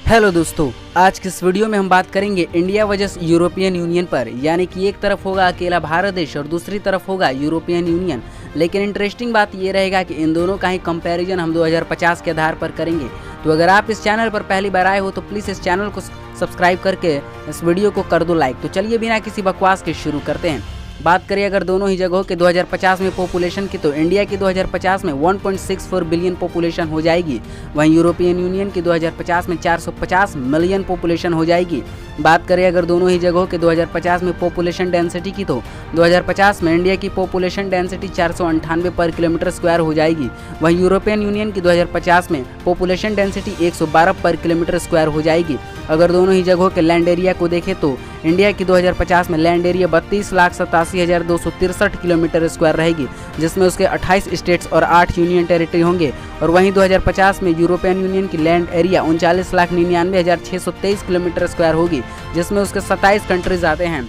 Hello दोस्तों, आज की इस वीडियो में हम बात करेंगे इंडिया वर्सेस यूरोपियन यूनियन पर। यानी कि एक तरफ होगा अकेला भारत देश और दूसरी तरफ होगा यूरोपियन यूनियन। लेकिन इंटरेस्टिंग बात ये रहेगा कि इन दोनों का ही कंपैरिजन हम 2050 के आधार पर करेंगे। तो अगर आप इस चैनल पर पहली बार आए हो तो प्लीज़ इस चैनल को सब्सक्राइब करके इस वीडियो को कर दो लाइक। तो चलिए बिना किसी बकवास के शुरू करते हैं। बात करें अगर दोनों ही जगहों के 2050 में पॉपुलेशन की, तो इंडिया की 2050 में 1.64 बिलियन पॉपुलेशन हो जाएगी। वहीं यूरोपियन यूनियन की 2050 में 450 मिलियन पॉपुलेशन हो जाएगी। बात करें अगर दोनों ही जगहों के 2050 में पॉपुलेशन डेंसिटी की, तो 2050 में इंडिया की पॉपुलेशन डेंसिटी 498 पर किलोमीटर स्क्वायर हो जाएगी। वहीं यूरोपियन यूनियन की 2050 में पॉपुलेशन डेंसिटी 112 पर किलोमीटर स्क्वायर हो जाएगी। अगर दोनों ही जगहों के लैंड एरिया को देखें तो इंडिया की 2050 में लैंड एरिया 32,87,263 किलोमीटर स्क्वायर रहेगी, जिसमें उसके 28 स्टेट्स और 8 यूनियन टेरिटरी होंगे। और वहीं 2050 में यूरोपियन यूनियन की लैंड एरिया 39,99,623 किलोमीटर स्क्वायर होगी, जिसमें उसके 27 कंट्रीज आते हैं।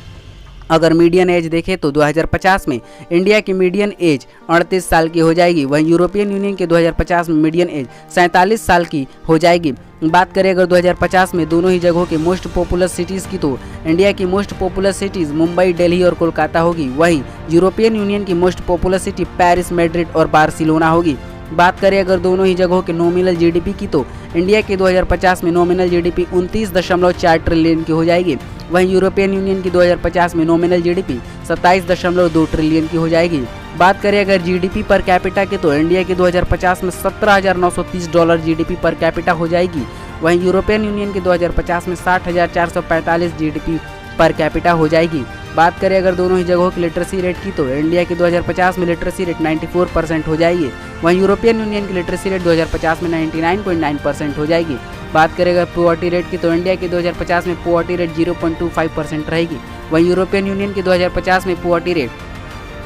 अगर मीडियन एज देखें तो 2050 में इंडिया की मीडियन एज 38 साल की हो जाएगी। वहीं यूरोपियन यूनियन के 2050 में मीडियन एज 47 साल की हो जाएगी। बात करें अगर 2050 में दोनों ही जगहों के मोस्ट पॉपुलर सिटीज़ की, तो इंडिया की most popular cities Mumbai, Delhi और कोलकाता होगी। वहीं यूरोपियन यूनियन की most popular city Paris, Madrid और बार्सिलोना होगी। बात करें अगर दोनों ही जगहों के नॉमिनल जीडीपी की, तो इंडिया के 2050 में नॉमिनल जीडीपी 29.4 ट्रिलियन की हो जाएगी। वहीं यूरोपियन यूनियन की 2050 में नॉमिनल जीडीपी 27.2 ट्रिलियन की हो जाएगी। बात करें अगर जीडीपी पर कैपिटा की, तो इंडिया की 2050 में $17,930 जीडीपी पर कैपिटा हो जाएगी। वहीं यूरोपियन यूनियन की 2050 में 60,445 जीडीपी पर कैपिटा हो जाएगी। बात करें अगर दोनों ही जगहों की लिटरेसी रेट की, तो इंडिया की 2050 में लिटरेसी रेट 94% हो जाएगी। वहीं यूरोपियन यूनियन की लिटरेसी रेट 2050 में 99.9% हो जाएगी। बात करें अगर पुअर्टी रेट की, तो इंडिया की 2050 में पुअर्टी रेट 0.25% रहेगी। वहीं यूरोपियन यूनियन की 2050 में पुअर्टी रेट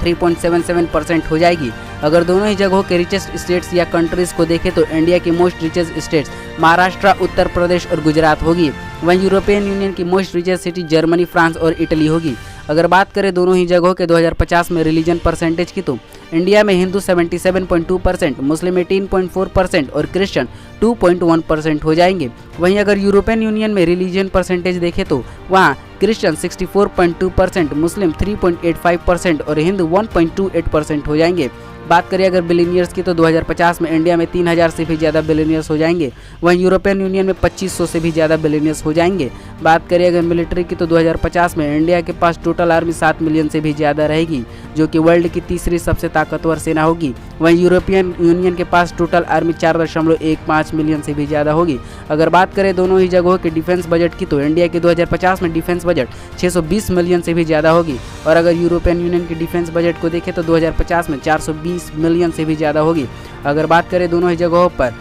3.77% हो जाएगी। अगर दोनों ही जगहों के रिचेस्ट स्टेट्स या कंट्रीज को देखें तो इंडिया की most richest states Maharashtra, Uttar Pradesh और गुजरात होगी। वहीं यूरोपियन यूनियन की most richest city Germany, France और इटली होगी। अगर बात करें दोनों ही जगहों के 2050 में रिलीजन परसेंटेज की, तो इंडिया में हिंदू 77.2%, मुस्लिम 18.4% और क्रिश्चियन 2.1% हो जाएंगे। वहीं अगर यूरोपियन यूनियन में रिलीजन परसेंटेज देखें तो वहाँ क्रिश्चियन 64.2%, मुस्लिम 3.85% और हिंदू 1.28% हो जाएंगे। बात करें अगर बिलियनियर्स की, तो 2050 में इंडिया में 3,000 से भी ज़्यादा बिलियनियर्स हो जाएंगे। वहीं यूरोपियन यूनियन में 2,500 से भी ज़्यादा बिलियनियर्स हो जाएंगे। बात करें अगर मिलिट्री की, तो 2050 में इंडिया के पास टोटल आर्मी 7 मिलियन से भी ज़्यादा रहेगी, जो कि वर्ल्ड की तीसरी सबसे ताकतवर सेना होगी। वहीं यूरोपियन यूनियन के पास टोटल आर्मी 4.15 मिलियन से भी ज़्यादा होगी। अगर बात करें दोनों ही जगहों के डिफेंस बजट की, तो इंडिया की 2050 में डिफेंस बजट 620 मिलियन से भी ज़्यादा होगी। और अगर यूरोपियन यूनियन की डिफेंस बजट को देखें तो 2050 में 420 मिलियन से भी ज़्यादा होगी। अगर बात करें दोनों ही जगहों पर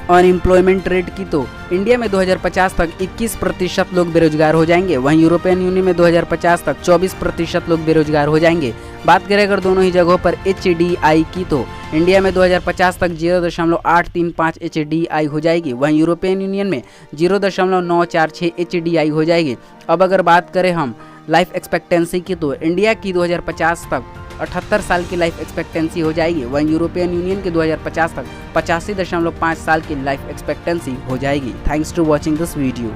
अनएम्प्लॉयमेंट रेट की, तो इंडिया में 2050 तक 21% लोग बेरोजगार हो जाएंगे। वहीं यूरोपियन यूनियन में 2050 तक 24% लोग बेरोजगार हो जाएंगे। बात करें अगर दोनों ही जगहों पर HDI की, तो इंडिया में 2050 तक 0.835 HDI हो जाएगी। वहीं यूरोपियन यूनियन में 0.946 HDI हो जाएगी। अब अगर बात करें हम लाइफ एक्सपेक्टेंसी की, तो इंडिया की 2050 तक 78 साल की लाइफ एक्सपेक्टेंसी हो जाएगी। वहीं यूरोपियन यूनियन की 2050 तक 85.5 साल की लाइफ एक्सपेक्टेंसी हो जाएगी। Thanks to watching this video.